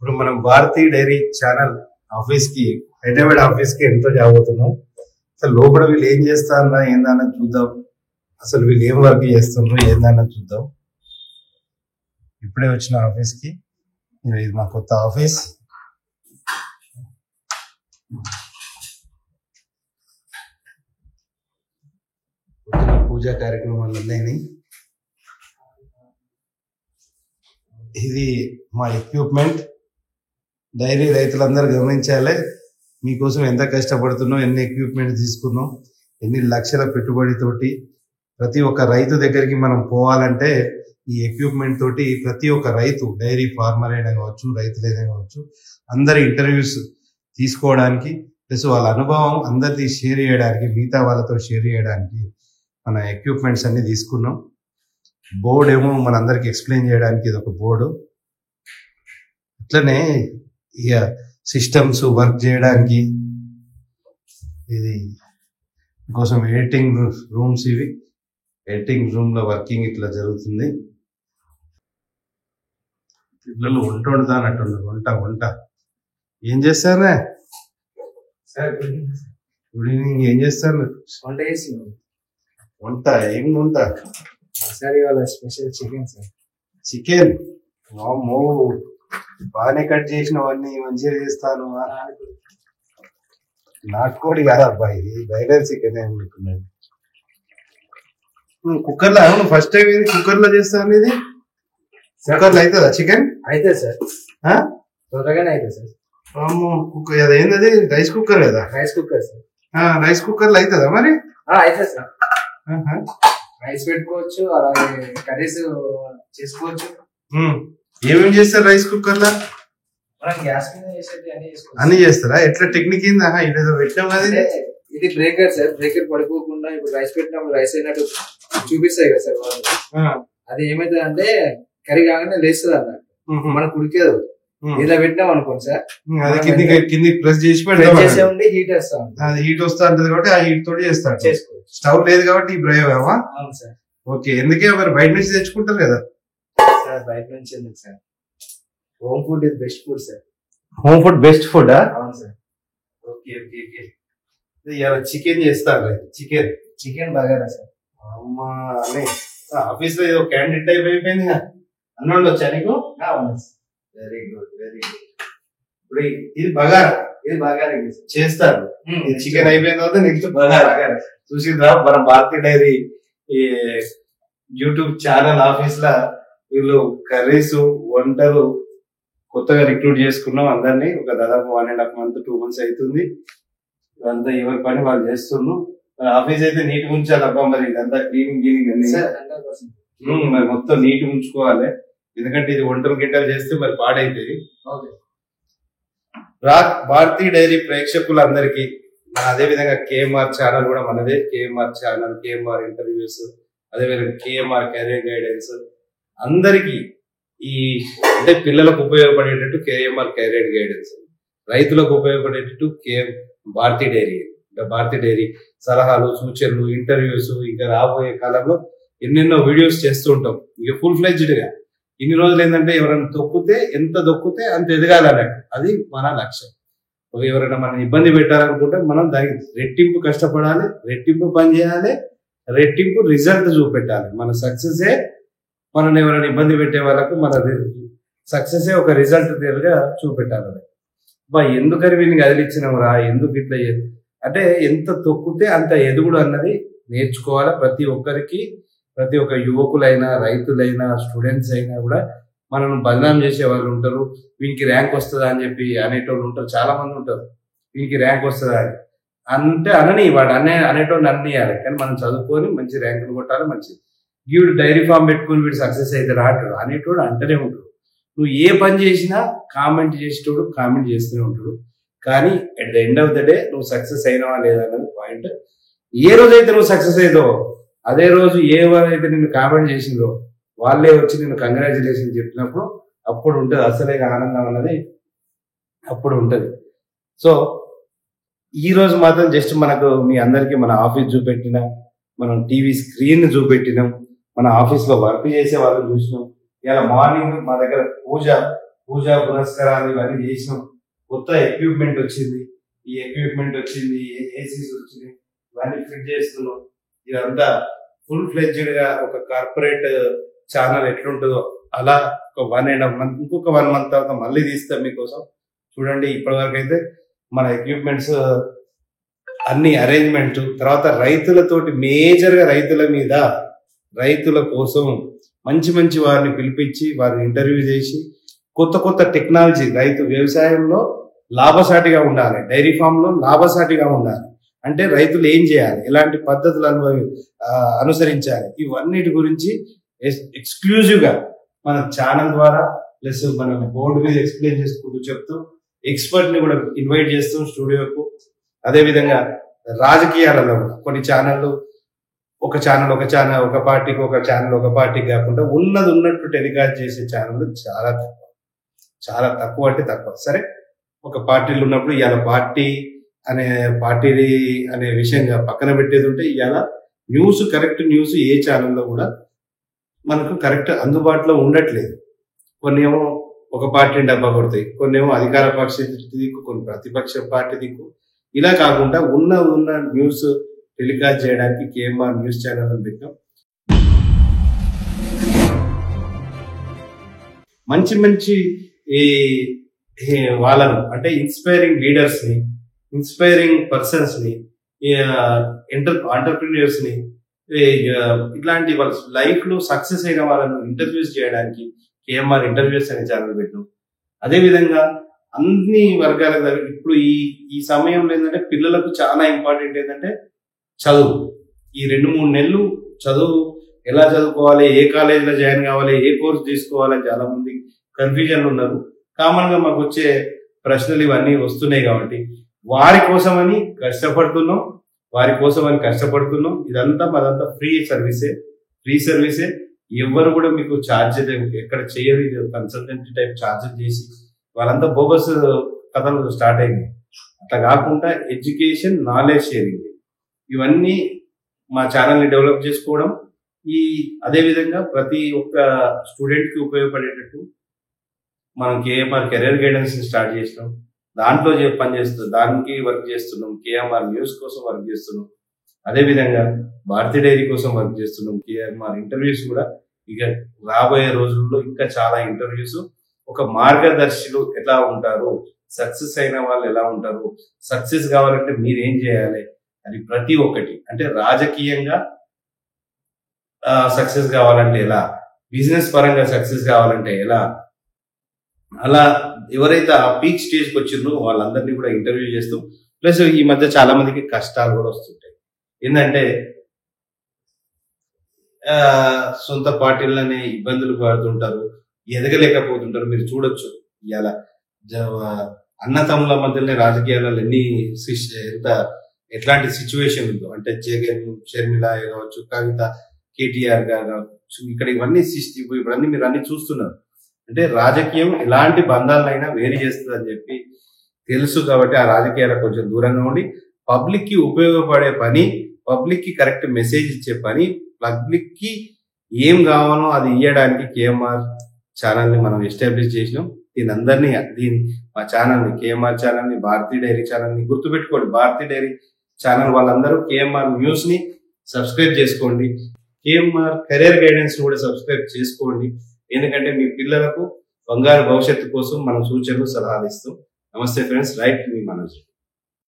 ఇప్పుడు మనం Bharati dairy channel office కి హైదరాబాద్ ఆఫీస్ కి ఎంతో జాబోతున్నాం. అసలు లోపల వీళ్ళు ఏం చేస్తారా ఏందన్నది చూద్దాం. అసలు వీళ్ళు ఏం వర్క్ చేస్తున్నారు ఏందన్నది చూద్దాం. ఇప్పుడే వచ్చిన ఆఫీస్ కి. ఇది మా కొత్త ఆఫీస్. పూజా కార్యక్రమాలు ఉన్నాయి. ఇది మా ఎక్విప్మెంట్. డైరీ రైతులందరూ గమనించాలి. మీకోసం ఎంత కష్టపడుతున్నాం, ఎన్ని ఎక్విప్మెంట్ తీసుకున్నాం, ఎన్ని లక్షల పెట్టుబడితోటి ప్రతి ఒక్క రైతు దగ్గరికి మనం పోవాలంటే ఈ ఎక్విప్మెంట్ తోటి ప్రతి ఒక్క రైతు, డైరీ ఫార్మర్ అయినా కావచ్చు, రైతులైనా కావచ్చు, అందరి ఇంటర్వ్యూస్ తీసుకోవడానికి ప్లస్ వాళ్ళ అనుభవం అందరిది షేర్ చేయడానికి, మిగతా వాళ్ళతో షేర్ చేయడానికి మన ఎక్విప్మెంట్స్ అన్ని తీసుకున్నాం. బోర్డు ఏమో మనందరికి ఎక్స్ప్లెయిన్ చేయడానికి ఇది ఒక బోర్డు. అట్లనే ఇక సిస్టమ్స్ వర్క్ చేయడానికి ఇది కోసం ఎడిటింగ్ రూమ్స్. ఇవి ఎడిటింగ్ రూమ్ లో వర్కింగ్ ఇట్లా జరుగుతుంది. పిల్లలు వంట వండుతానట్టున్నారు. వంట ఏం చేస్తారా సార్? Good evening. ఏం చేస్తారు? వంట చేస్తున్నాం. వంట ఏం వంట సార్? ఇవాళ స్పెషల్ చికెన్ సార్. చికెన్? వామ్మో, బాగానే కట్ చేసినవన్నీ మంచిగా చేస్తాను. నాటుకోడి కాదు అబ్బాయి, బయలర్ చికెన్ అనుకున్నది. కుక్కర్ లో అవును, ఫస్ట్ టైం ఇది కుక్కర్ లో చేస్తాను. ఇది కుక్కర్ లో అవుతుందా చికెన్? అయితే సార్ త్వరగానే అయితే సార్. కుక్కర్ అదేంటది? రైస్ కుక్కర్ కదా? Rice cooker sir. Rice cooker లో అవుతుందా మరి? అయితే సార్ రైస్ పెట్టుకోవచ్చు, అలాగే కర్రీస్ చేసుకోవచ్చు. ఏమేమి చేస్తారు రైస్ కుక్కర్ లో? మనం గ్యాస్ మీద చేసేది అన్ని చేస్తారా? ఎట్లా టెక్నిక్ ఏందా? ఇదేదో పెట్టాం కదా. ఇది బ్రేకర్ సార్. బ్రేకర్ పడిపోకుండా ఇప్పుడు రైస్ పెట్టినప్పుడు రైస్ అయినట్టు చూపిస్తాయి కదా సార్ వాళ్ళు. అది ఏమైతుంది అంటే కర్రీ కాగానే లేస్తుంది అన్నట్టు, మనకు ఉడికేది. ఇలా పెట్టినాం అనుకోండి సార్, అది కింది ప్రెస్ చేసి చేసే ఉండి హీట్ వేస్తాం. అది హీట్ వస్తా ఉంటది కాబట్టి ఆ హీట్ తోటి చేస్తాడు. చేసుకోవచ్చు. స్టవ్ లేదు కాబట్టి ఈ ప్రయోగం. అవును సార్. ఓకే. ఎందుకే మరి బయట నుంచి తెచ్చుకుంటారు కదా సార్? బయట నుంచి ఎందుకు sir? Home food is best food sir. Home food best food? అవును sir. Okay okay okay. Chicken చేస్తారు. Chicken bagara sir. అమ్మా అని ఆఫీస్ లో ఏదో క్యాండిడేట్ టైప్ అయిపోయింది. అన్నోళ్ళు వచ్చా నీకు? Very good very good. ఇప్పుడు ఇది బగారా. ఇది బగారా చేస్తారు. చికెన్ అయిపోయిన తర్వాత నెక్స్ట్ బగారా. చూసిందా మన భారతీ డైరీ ఈ యూట్యూబ్ ఛానల్ ఆఫీస్ లా వీళ్ళు కర్రీస్ వంటలు కొత్తగా రిక్రూట్ చేసుకున్నాం అందరినీ. ఒక దాదాపు 1.5 month 2 months అవుతుంది. ఇదంతా ఎవరి పని వాళ్ళు చేస్తున్నాం. ఆఫీస్ అయితే నీట్ గా ఉంచాలి అబ్బా. మరి ఇదంతా క్లీనింగ్ అన్ని మరి మొత్తం నీట్ ఉంచుకోవాలి. ఎందుకంటే ఇది వంటలు గిట్టలు చేస్తే మరి పాడైతుంది. భారతీ డైరీ ప్రేక్షకులందరికీ అదే విధంగా కేఎంఆర్ ఛానల్ కూడా మనదే. కేఎంఆర్ ఛానల్, కేఎంఆర్ ఇంటర్వ్యూస్, అదేవిధంగా కేఎంఆర్ కెరీర్ గైడెన్స్ అందరికీ ఈ అంటే పిల్లలకు ఉపయోగపడేటట్టు కేఎంఆర్ కెరీర్ గైడెన్స్, రైతులకు ఉపయోగపడేటట్టు భారతీ డైరీ. భారతీ డైరీ సలహాలు, సూచనలు, ఇంటర్వ్యూస్, ఇంకా రాబోయే కాలంలో ఎన్నెన్నో వీడియోస్ చేస్తూ ఉంటాం. ఇక ఫుల్ ఫ్లెడ్జ్డ్ గా. ఇన్ని రోజులు ఏంటంటే ఎవరైనా ఎంత దొక్కితే అంత ఎదగాలన్నట్టు, అది మన లక్ష్యం. ఎవరైనా మనం ఇబ్బంది పెట్టాలనుకుంటే మనం దానికి రెట్టింపు కష్టపడాలి, రెట్టింపు పని చేయాలి, రెట్టింపు రిజల్ట్ చూపెట్టాలి. మన సక్సెసే మనల్ని ఎవరైనా ఇబ్బంది పెట్టే వాళ్ళకు మన సక్సెసే ఒక రిజల్ట్ గా చూపెట్టాలి. ఎందుకని వీళ్ళని కదిలిచ్చినాం రా, ఎందుకు ఇట్లా అంటే ఎంత తొక్కితే అంత ఎదుగుడు అన్నది నేర్చుకోవాలి. ప్రతి ఒక్కరికి, ప్రతి ఒక్క యువకులైనా, రైతులైనా, స్టూడెంట్స్ అయినా కూడా మనల్ని బదనాం చేసే వాళ్ళు ఉంటారు. వీనికి ర్యాంక్ వస్తుందా అని చెప్పి అనేటోళ్ళు ఉంటారు. చాలా మంది ఉంటారు, వీనికి ర్యాంక్ వస్తుందా అని అంటే అనని వాడు అనేటోళ్ళు అన్నియాలి. కానీ మనం చదువుకొని మంచి ర్యాంకులు కొట్టాలి. మంచి వీడు డైరీ ఫామ్ పెట్టుకుని వీడు సక్సెస్ అయితే రాటాడు అనేటోడు అంటనే ఉంటాడు. నువ్వు ఏ పని చేసినా కామెంట్ చేసేటోడు కామెంట్ చేస్తూనే ఉంటాడు. కానీ at the end of the day నువ్వు సక్సెస్ అయినవా లేదా అన్నది పాయింట్. ఏ రోజైతే నువ్వు సక్సెస్ అయ్యో అదే రోజు ఎవరైతే నిన్ను కామెంట్ చేసిందో వాళ్ళే వచ్చి నిన్ను కంగ్రాచులేషన్ చెప్పినప్పుడు అప్పుడు ఉంటుంది అసలే ఆనందం అన్నది, అప్పుడు ఉంటుంది. సో ఈ రోజు మాత్రం జస్ట్ మనకు మీ అందరికీ మన ఆఫీస్ చూపెట్టినాం, మనం టీవీ స్క్రీన్ చూపెట్టినాం, మన ఆఫీస్ లో వర్క్ చేసే వాళ్ళని చూసినాం. ఇలా మార్నింగ్ మా దగ్గర పూజ పూజా పునస్కారాలు ఇవన్నీ చేసినాం. కొత్త ఎక్విప్మెంట్ వచ్చింది, ఈ ఎక్విప్మెంట్ వచ్చింది, ఏసీస్ వచ్చినాయి, ఇవన్నీ ఫిట్ చేస్తున్నాం. ఇదంతా ఫుల్ ఫ్లెడ్జ్డ్ గా ఒక కార్పొరేట్ ఛానల్ ఎట్లుంటుందో అలా ఒక 1.5 month, ఇంకొక 1 month తర్వాత మళ్ళీ తీస్తాం మీకోసం. చూడండి, ఇప్పటి వరకు అయితే మన ఎక్విప్మెంట్స్ అన్ని అరేంజ్మెంట్, తర్వాత రైతులతోటి మేజర్ గా రైతుల కోసం మంచి మంచి వారిని పిలిపించి వారిని ఇంటర్వ్యూ చేసి కొత్త కొత్త టెక్నాలజీ, రైతు వ్యవసాయంలో లాభసాటిగా ఉండాలి, డైరీ ఫామ్ లో లాభసాటిగా ఉండాలి అంటే రైతులు ఏం చేయాలి, ఎలాంటి పద్ధతులు అనుసరించాలి, ఇవన్నిటి గురించి ఎక్స్క్లూజివ్ గా మన ఛానల్ ద్వారా ప్లస్ మన బోర్డు మీద ఎక్స్ప్లెయిన్ చేసుకుంటూ చెప్తూ ఎక్స్పర్ట్ ని కూడా ఇన్వైట్ చేస్తాం స్టూడియోకు. అదే విధంగా రాజకీయాలలో కూడా కొన్ని ఛానళ్ళు ఒక పార్టీకి ఒక పార్టీకి కాకుండా ఉన్నట్టు టెలికాస్ట్ చేసే ఛానల్ చాలా తక్కువ అంటే తక్కువ. సరే, ఒక పార్టీలు ఉన్నప్పుడు ఇవాళ పార్టీ అనే విషయంగా పక్కన పెట్టేది ఉంటే ఇవాళ కరెక్ట్ న్యూస్ ఏ ఛానల్లో కూడా మనకు కరెక్ట్ అందుబాటులో ఉండట్లేదు. కొన్ని ఏమో ఒక పార్టీని డబ్బా కొడతాయి, కొన్ని ఏమో అధికార పక్ష దిక్కు, కొన్ని ప్రతిపక్ష పార్టీ దిక్కు. ఇలా కాకుండా ఉన్న న్యూస్ టెలికాస్ట్ చేయడానికి కేఎంఆర్ న్యూస్ ఛానల్ అని పెట్టాం. మంచి వాళ్ళను అంటే ఇన్స్పైరింగ్ లీడర్స్ ని, ఇన్స్పైరింగ్ పర్సన్స్ ని, ఎంటర్ప్రిన్యూర్స్ ని, ఇట్లాంటి వాళ్ళ లైఫ్ లో సక్సెస్ అయిన వాళ్ళను ఇంటర్వ్యూస్ చేయడానికి కేఎంఆర్ ఇంటర్వ్యూస్ అనే ఛానల్ పెట్టాం. అదేవిధంగా అన్ని వర్గాల ఇప్పుడు ఈ సమయంలో ఏంటంటే పిల్లలకు చాలా ఇంపార్టెంట్ ఏంటంటే చదువు. ఈ 2-3 నెలలు చదువు, ఎలా చదువుకోవాలి, ఏ కాలేజీలో జాయిన్ కావాలి, ఏ కోర్స్ తీసుకోవాలని చాలా మంది కన్ఫ్యూజన్ ఉన్నారు. కామన్ గా మాకు వచ్చే ప్రశ్నలు ఇవన్నీ వస్తున్నాయి కాబట్టి వారి కోసమని కష్టపడుతున్నాం. ఇదంతా మాదంతా ఫ్రీ సర్వీసే. ఎవరు కూడా మీకు ఛార్జ్ ఎక్కడ చేయరు. ఇది కన్సల్టెంట్ టైప్ ఛార్జెస్ చేసి వాళ్ళంతా బోగస్ కథలు స్టార్ట్ అయింది. అట్లా కాకుండా ఎడ్యుకేషన్, నాలెడ్జ్ షేరింగ్, ఇవన్నీ మా ఛానల్ని డెవలప్ చేసుకోవడం. అదేవిధంగా ప్రతి ఒక్క స్టూడెంట్ కి ఉపయోగపడేటట్టు మనం కేఎంఆర్ కెరీర్ గైడెన్స్ స్టార్ట్ చేసినాం. దాంట్లో దానికి వర్క్ చేస్తున్నాం. కేఎంఆర్ న్యూస్ కోసం వర్క్ చేస్తున్నాం. అదేవిధంగా భారతీ డైరీ కోసం వర్క్ చేస్తున్నాం. కేఎంఆర్ ఇంటర్వ్యూస్ కూడా ఇక రాబోయే రోజుల్లో ఇంకా చాలా ఇంటర్వ్యూస్, ఒక మార్గదర్శులు ఎలా ఉంటారు, సక్సెస్ అయిన వాళ్ళు ఎలా ఉంటారు, సక్సెస్ కావాలంటే మీరు ఏం చేయాలి అని ప్రతి ఒక్కటి, అంటే రాజకీయంగా సక్సెస్ కావాలంటే ఎలా, బిజినెస్ పరంగా సక్సెస్ కావాలంటే ఎలా, అలా ఎవరైతే ఆ పీక్ స్టేజ్కి వచ్చిందో వాళ్ళందరినీ కూడా ఇంటర్వ్యూ చేస్తూ, ప్లస్ ఈ మధ్య చాలా మందికి కష్టాలు కూడా వస్తుంటాయి. ఏంటంటే సొంత పార్టీలనే ఇబ్బందులు పడుతుంటారు, ఎదగలేకపోతుంటారు. మీరు చూడొచ్చు ఇలా అన్నతమ్ముల మధ్యలోనే రాజకీయాలలో ఎట్లాంటి సిచ్యువేషన్ ఉందో, అంటే జగన్, షర్మిల కావచ్చు, కవిత, కేటీఆర్ గారు కావచ్చు, ఇక్కడ ఇవన్నీ మీరు అన్ని చూస్తున్నారు. అంటే రాజకీయం ఎలాంటి బంధాలైనా వేరు చేస్తుంది అని చెప్పి తెలుసు కాబట్టి ఆ రాజకీయాలకు కొంచెం దూరంగా ఉండి పబ్లిక్ కి ఉపయోగపడే పని, పబ్లిక్ కి కరెక్ట్ మెసేజ్ ఇచ్చే పని, పబ్లిక్ కి ఏం కావాలో అది ఇవ్వడానికి కేఎంఆర్ ఛానల్ ని మనం ఎస్టాబ్లిష్ చేసినాం. మా ఛానల్ ని, కేఎంఆర్ ఛానల్ ని, భారతీ డైరీ ఛానల్ ని గుర్తుపెట్టుకోండి. భారతీ డైరీ ఛానల్ వాళ్ళందరూ కేఎంఆర్ న్యూస్ ని సబ్స్క్రైబ్ చేసుకోండి. కేఎంఆర్ కెరీర్ గైడెన్స్ కూడా సబ్స్క్రైబ్ చేసుకోండి. ఎందుకంటే మీ పిల్లలకు బంగారు భవిష్యత్తు కోసం మనం సూచనలు, సలహాలు ఇస్తాం. నమస్తే ఫ్రెండ్స్, రైట్ మీ మనోజ్.